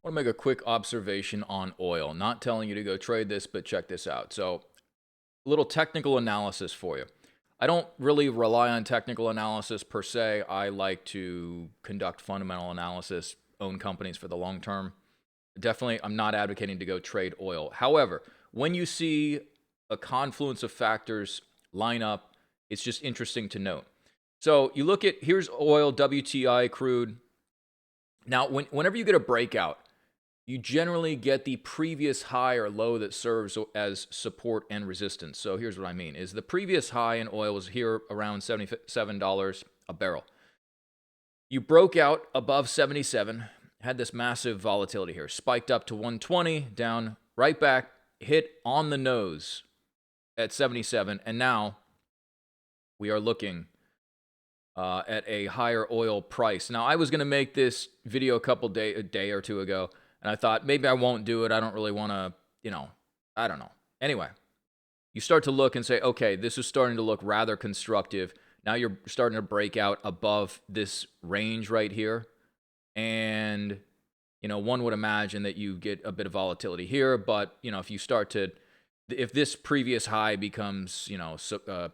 I want to make a quick observation on oil. Not telling you to go trade this, but check this out. So, a little technical analysis for you. I don't really rely on technical analysis per se. I like to conduct fundamental analysis, own companies for the long term. Definitely, I'm not advocating to go trade oil. However, when you see a confluence of factors line up, it's just interesting to note. So you look at, here's oil, WTI, crude. Now, whenever you get a breakout, you generally get the previous high or low that serves as support and resistance. So here's what I mean, is the previous high in oil was here around $77 a barrel. You broke out above 77, had this massive volatility here, spiked up to 120, down right back, hit on the nose at 77, and now we are looking at a higher oil price. Now, I was going to make this video a day or two ago, and I thought maybe I won't do it. I don't really want to, I don't know. Anyway, you start to look and say, okay, this is starting to look rather constructive. Now you're starting to break out above this range right here. And, one would imagine that you get a bit of volatility here. But, if you start to, if this previous high becomes,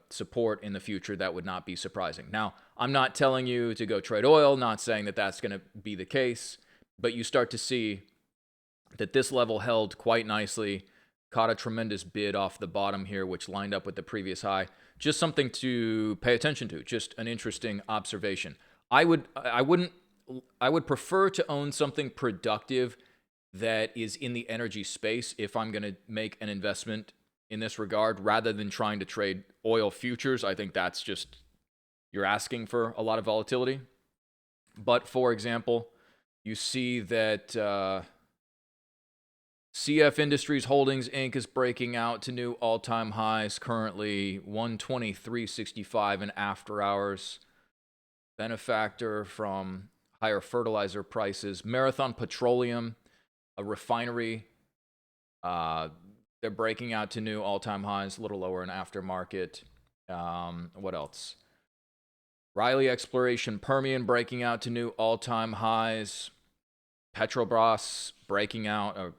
support in the future, that would not be surprising. Now, I'm not telling you to go trade oil, not saying that that's going to be the case, but you start to see that this level held quite nicely, caught a tremendous bid off the bottom here, which lined up with the previous high. Just something to pay attention to, just an interesting observation. I would prefer to own something productive that is in the energy space if I'm going to make an investment in this regard, rather than trying to trade oil futures. I think that's just, you're asking for a lot of volatility. But for example, you see that CF Industries Holdings Inc. is breaking out to new all-time highs, currently 123.65 in after hours. Benefactor from higher fertilizer prices. Marathon Petroleum, a refinery, they're breaking out to new all-time highs, a little lower in aftermarket. What else? Riley Exploration Permian breaking out to new all-time highs. Petrobras breaking out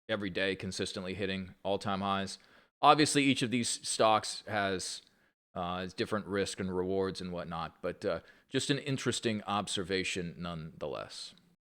every day, consistently hitting all-time highs. Obviously, each of these stocks has different risk and rewards and whatnot, but just an interesting observation nonetheless.